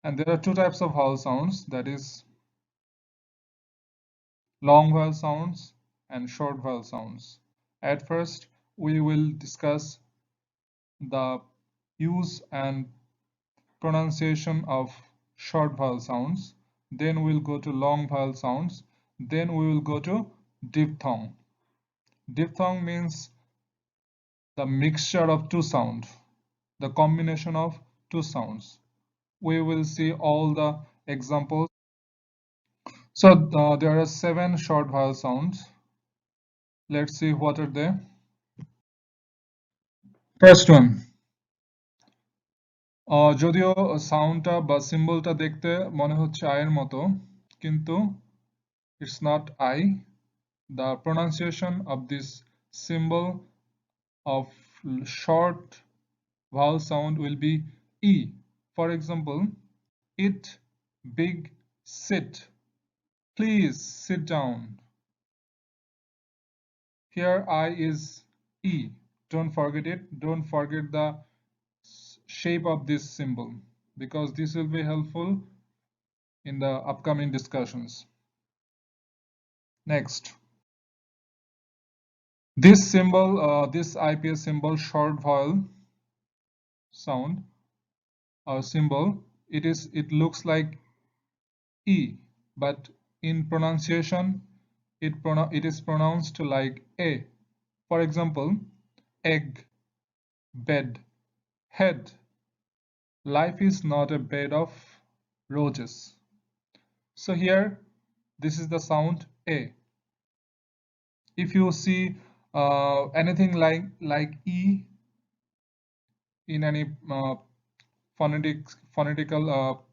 And there are two types of vowel sounds, that is long vowel sounds and short vowel sounds. At first, we will discuss the use and pronunciation of short vowel sounds. Then we'll go to long vowel sounds. Then we will go to diphthong. Diphthong means the mixture of two sounds, the combination of two sounds. We will see all the examples. So there are 7 short vowel sounds. Let's see what are they. First one. যদিও সাউন্ডটা বা সিম্বলটা দেখতে মনে হচ্ছে আয়ের মতো, কিন্তু it's not I. The pronunciation of this symbol of short vowel sound will be E. For example, it, big, sit. Please sit down. Here I is E. Don't forget it. Don't forget the shape of this symbol, because this will be helpful in the upcoming discussions. Next, this symbol, this IPA symbol, short vowel sound or symbol, it looks like E, but in pronunciation it is pronounced like A. For example, egg, bed, head. Life is not a bed of roses. So here, this is the sound A. If you see anything like E in any phonetical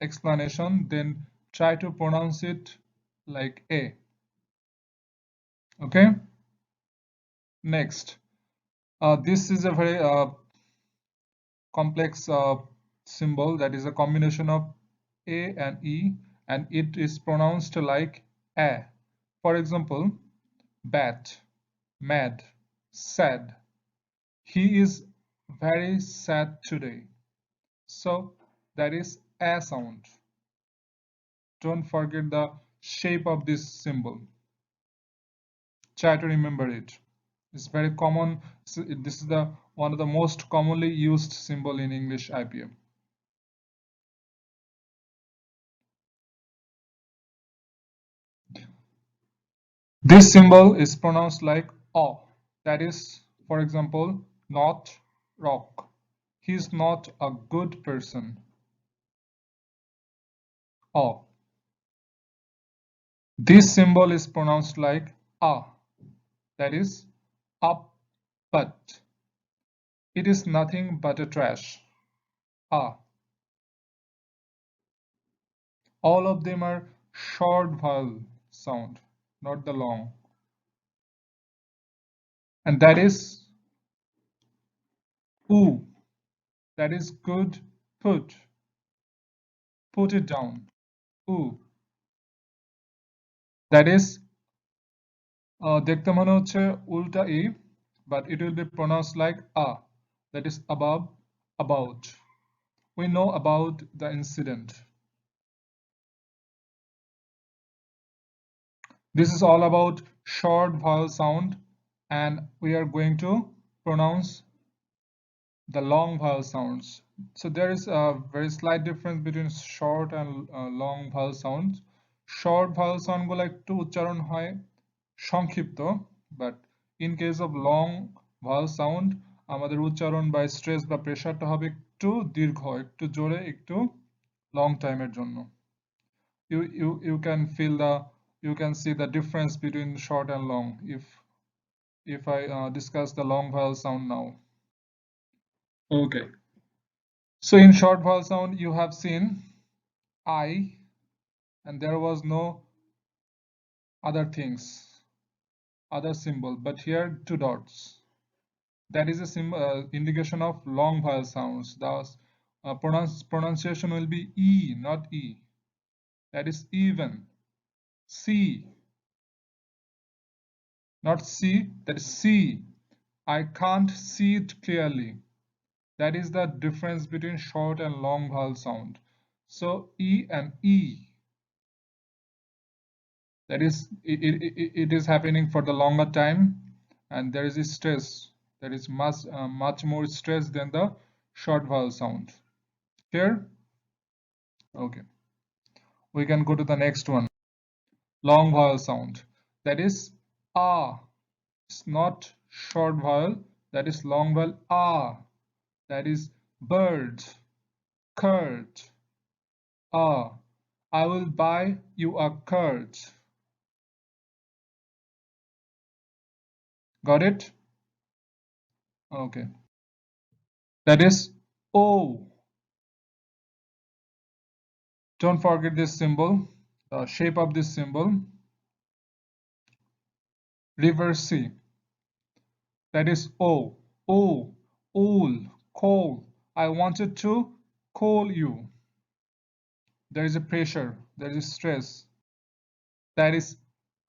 explanation, then try to pronounce it like A. Okay. Next, this is a very complex symbol, that is a combination of A and E, and it is pronounced like A. For example, bat, mad, sad. He is very sad today. So that is A sound. Don't forget the shape of this symbol. Try to remember it. It's very common. This is the one of the most commonly used symbol in English IPA. This symbol is pronounced like O. That is, for example, not rock. He's not a good person. O. This symbol is pronounced like A. That is, up but. It is nothing but a trash. A. All of them are short vowel sound, not the long. And that is oo. That is good, put it down. Oo. That is দেখতে মনে হচ্ছে উল্টা E, but it will be pronounced like A. That is above, about. We know about the incident. This is all about short vowel sound, and we are going to pronounce the long vowel sounds. So there is a very slight difference between short and long vowel sounds. Short vowel sound গুলো একটু উচ্চারণ হয় সংক্ষিপ্ত, but in case of long vowel sound আমাদের উচ্চারণ বা stress বা প্রেসারটা হবে একটু দীর্ঘ, একটু জোরে, একটু লং টাইমের জন্য. You can feel you can see the difference between short and long if I discuss the long vowel sound now. Okay. So in short vowel sound you have seen I, and there was no other things, other symbol, but here 2 dots. That is a indication of long vowel sounds. Thus pronunciation will be E, not E. That is even. C, not C, that is C. I can't see it clearly. That is the difference between short and long vowel sound. So E and E, that is it is happening for the longer time, and there is a stress. There is much more stress than the short vowel sound. Here, okay. We can go to the next one. Long vowel sound. That is ah. It's not short vowel. That is long vowel ah. That is bird, curd, ah. I will buy you a curd. Got it? Okay. That is O. Don't forget this symbol, the shape of this symbol. River C. That is O. O. Ool. Call. I wanted to call you. There is a pressure. There is stress. That is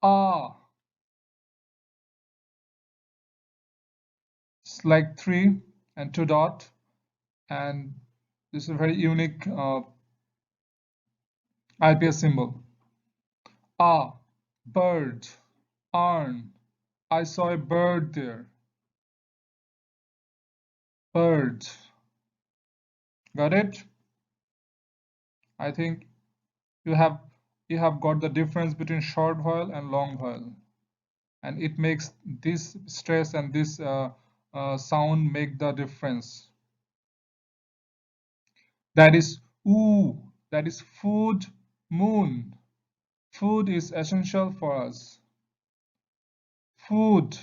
ah. It's like 3 and 2 dot. And this is a very unique IPA symbol. Ah. Bird. Arn. I saw a bird there. Bird. Got it? I think you have got the difference between short vowel and long vowel, and it makes this stress and this sound make the difference. That is oo. That is food. Moon. Food is essential for us. Food.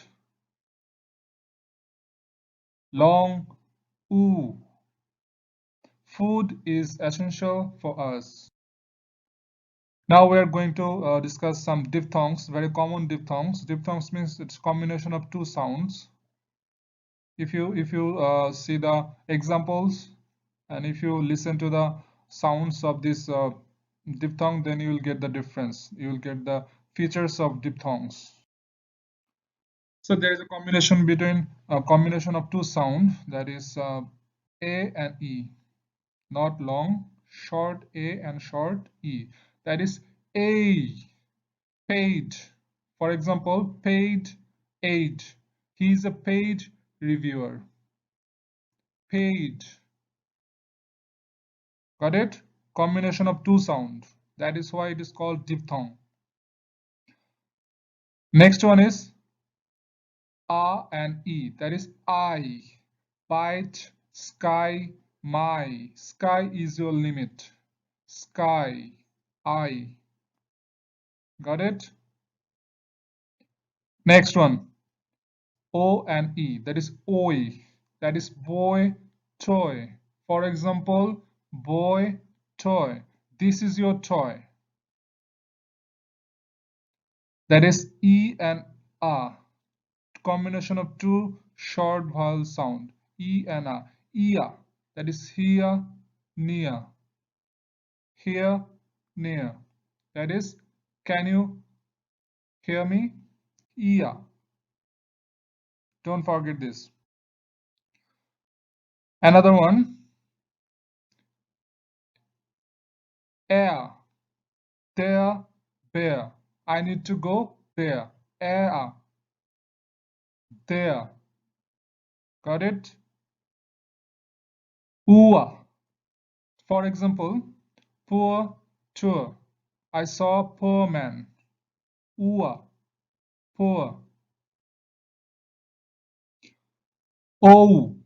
Long oo. Food is essential for us. Now we are going to discuss some diphthongs, very common diphthongs. Diphthongs means it's combination of two sounds. If you see the examples and if you listen to the sounds of this diphthong, then you will get the difference. You will get the features of diphthongs. So there is a combination between a combination of two sounds, that is A and E, not long, short A and short E. That is A. Paid. For example, paid aid. He is a paid reviewer. Paid. Got it? Combination of two sounds. That is why it is called diphthong. Next one is A and E. That is I. Bite, sky, my. Sky is your limit. Sky. I. Got it? Next one. O and E. That is oi. That is boy, toy. For example, boy, toy. This is your toy. That is E and A. Combination of two short vowel sound. E and A. Ia. That is here, near. Here, near. That is, can you hear me? Ia. Don't forget this. Another one. Air. There, bear. I need to go there. Air. There. Got it? Ua. For example, poor tour. I saw poor man. Ua. Poor. Oh.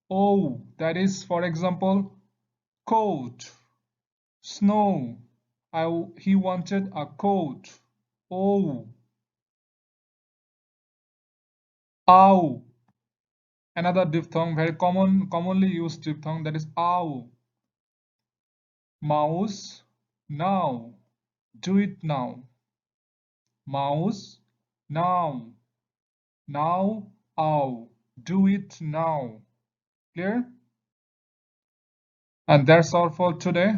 Oh. That is, for example, coat. Snow. He wanted a coat. Oh. Ow. Another diphthong, very commonly used diphthong, that is ow. Mouse. Now. Do it now. Mouse. Now. Now. Ow. Do it now. Clear? And that's all for today.